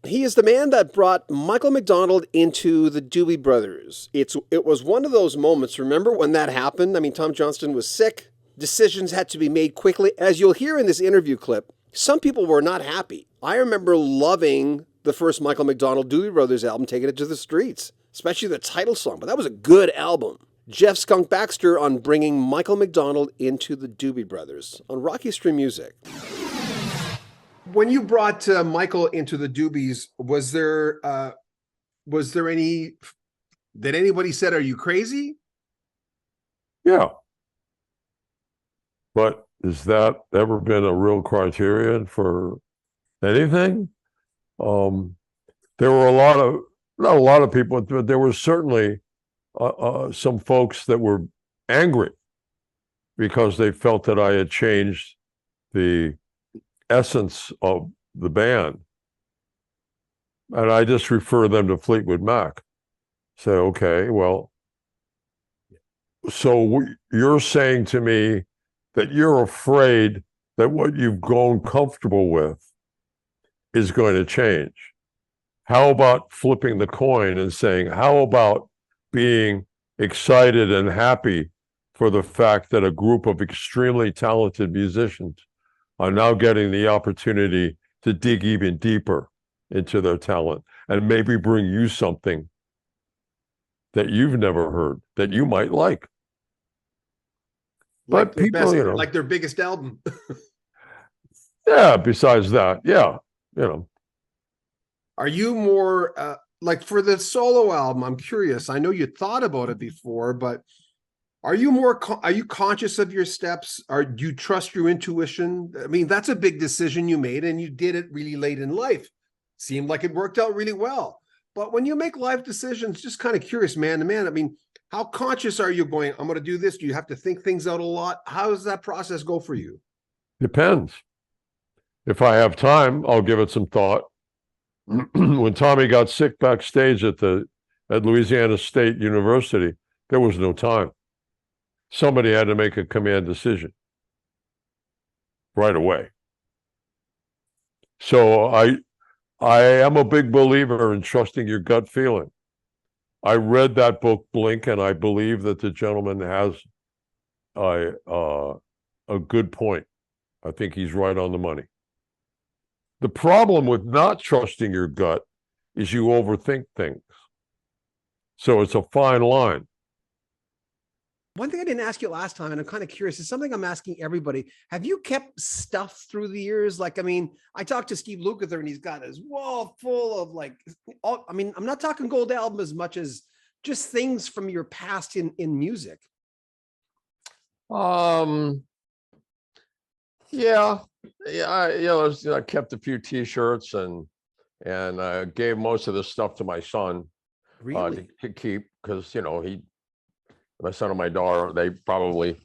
He is the man that brought Michael McDonald into the Doobie Brothers. It was one of those moments. Remember when that happened? I mean, Tom Johnston was sick. Decisions had to be made quickly. As you'll hear in this interview clip, some people were not happy. I remember loving the first Michael McDonald Doobie Brothers album, Taking It to the Streets, especially the title song. But that was a good album. Jeff Skunk Baxter on bringing Michael McDonald into the Doobie Brothers on Rocky Stream Music. When you brought Michael into the Doobies, was there any? Did anybody said, "Are you crazy?" Yeah, but has that ever been a real criterion for anything? There were not a lot of people, but there were certainly some folks that were angry because they felt that I had changed the essence of the band. And I just refer them to Fleetwood Mac. Say, okay, well, so you're saying to me that you're afraid that what you've grown comfortable with is going to change. How about flipping the coin and saying, how about being excited and happy for the fact that a group of extremely talented musicians are now getting the opportunity to dig even deeper into their talent and maybe bring you something that you've never heard that you might like. Like But people, like their biggest album. yeah, besides that, yeah, Are you more like for the solo album? I'm curious. I know you thought about it before, but are you conscious of your steps? Do you trust your intuition? I mean, that's a big decision you made, and you did it really late in life. Seemed like it worked out really well. But when you make life decisions, just kind of curious, man to man. I mean, how conscious are you going, I'm going to do this? Do you have to think things out a lot? How does that process go for you? depends. If I have time, I'll give it some thought. When Tommy got sick backstage at Louisiana State University, there was no time. Somebody had to make a command decision right away. So I am a big believer in trusting your gut feeling. I read that book, Blink, and I believe that the gentleman has a good point. I think he's right on the money. The problem with not trusting your gut is you overthink things. So it's a fine line. One thing I didn't ask you last time, and I'm kind of curious, is something I'm asking everybody. Have you kept stuff through the years? Like, I mean, I talked to Steve Lukather and he's got his wall full of I mean, I'm not talking gold album as much as just things from your past in music. Yeah, I kept a few T-shirts and gave most of the stuff to my son Really? to keep because my son and my daughter, they're probably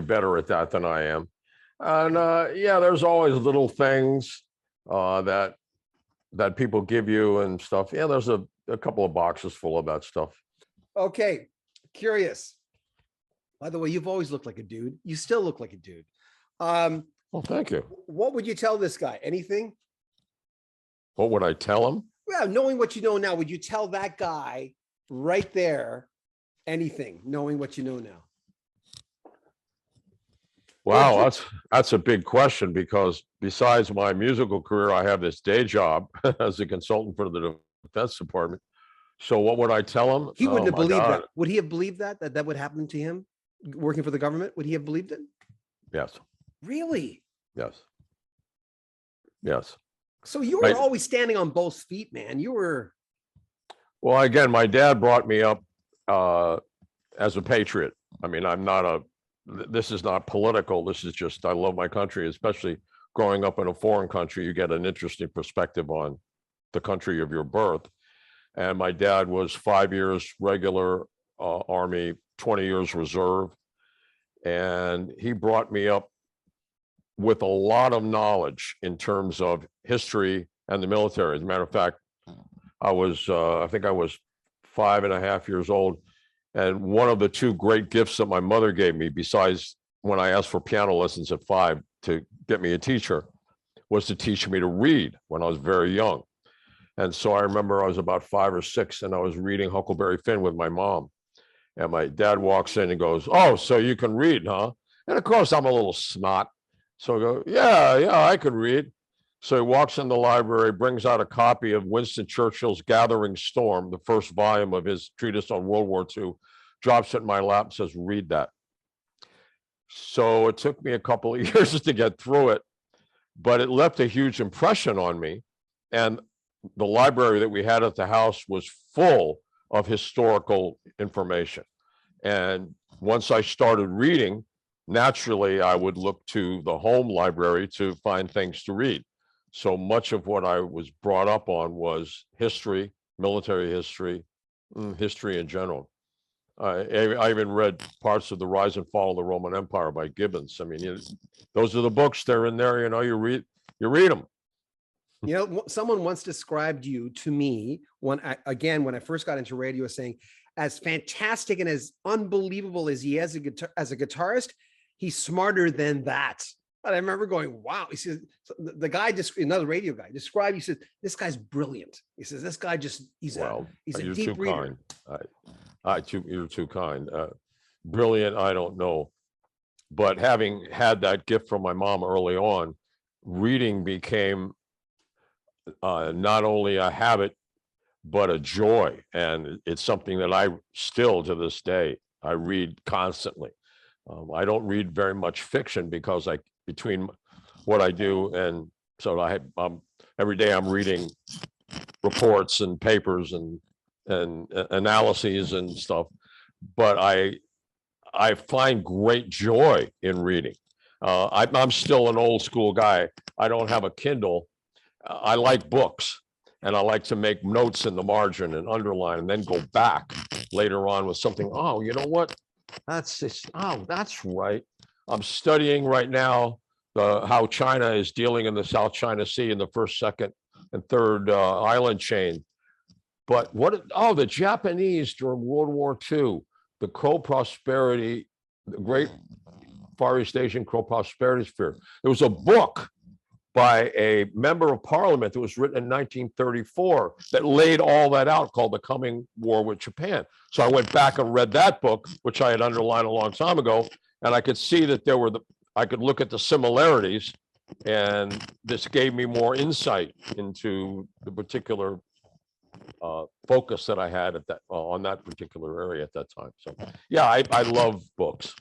better at that than I am. And there's always little things that people give you and stuff. Yeah, there's a couple of boxes full of that stuff. Okay, curious. By the way, you've always looked like a dude. You still look like a dude. Well, thank you. What would you tell this guy? Anything? What would I tell him? Well, knowing what you know now, would you tell that guy right there anything, knowing what you know now? Wow, that's a big question because besides my musical career, I have this day job as a consultant for the Defense Department. So what would I tell him? He wouldn't have believed that. Would he have believed that would happen to him working for the government? Would he have believed it? Yes. Really? Yes. Yes. So you were always standing on both feet, man. You were. Well, again, my dad brought me up as a patriot. I mean, this is not political. This is just, I love my country, especially growing up in a foreign country. You get an interesting perspective on the country of your birth. And my dad was 5 years regular Army, 20 years reserve. And he brought me up with a lot of knowledge in terms of history and the military. As a matter of fact, I think I was 5.5 years old. And one of the two great gifts that my mother gave me, besides when I asked for piano lessons at 5 to get me a teacher, was to teach me to read when I was very young. And so I remember I was about 5 or 6 and I was reading Huckleberry Finn with my mom. And my dad walks in and goes, "Oh, so you can read, huh?" And of course, I'm a little snot. So I go, yeah, I can read. So he walks in the library, brings out a copy of Winston Churchill's Gathering Storm, the first volume of his treatise on World War II, drops it in my lap and says, "Read that." So it took me a couple of years to get through it, but it left a huge impression on me. And the library that we had at the house was full of historical information. And once I started reading, naturally, I would look to the home library to find things to read. So much of what I was brought up on was history, military history, history in general. I even read parts of The Rise and Fall of the Roman Empire by Gibbons. I mean, those are the books. They're in there. You read them. You know, someone once described you to me when I first got into radio, saying, as fantastic and as unbelievable as he is as a guitarist, he's smarter than that. And I remember going, wow. He says, the guy, another radio guy, described, he said, "This guy's brilliant." He says, "This guy he's a deep reader." You're too kind. Brilliant, I don't know. But having had that gift from my mom early on, reading became not only a habit, but a joy. And it's something that I still, to this day, I read constantly. I don't read very much fiction because between what I do and so every day I'm reading reports and papers and analyses and stuff, but I find great joy in reading. I'm still an old school guy. I don't have a Kindle. I like books, and I like to make notes in the margin and underline, and then go back later on with something. Oh, you know what? That's right. I'm studying right now how China is dealing in the South China Sea in the first, second, and third island chain. But the Japanese during World War II, the Crow Prosperity, the Great Far East Asian Crow Prosperity Sphere. There was a book by a member of parliament that was written in 1934 that laid all that out, called The Coming War with Japan. So I went back and read that book, which I had underlined a long time ago, and I could see that I could look at the similarities, and this gave me more insight into the particular focus that I had on that particular area at that time. So yeah, I love books.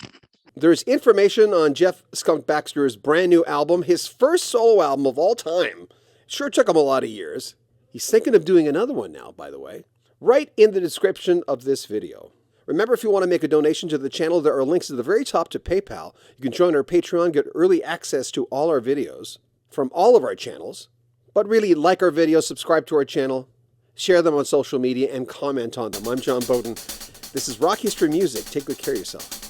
There's information on Jeff "Skunk" Baxter's brand new album, his first solo album of all time. Sure took him a lot of years. He's thinking of doing another one now, by the way, right in the description of this video. Remember, if you want to make a donation to the channel, there are links at the very top to PayPal. You can join our Patreon, get early access to all our videos from all of our channels. But really, like our videos, subscribe to our channel, share them on social media, and comment on them. I'm John Beaudin. This is Rock History Music. Take good care of yourself.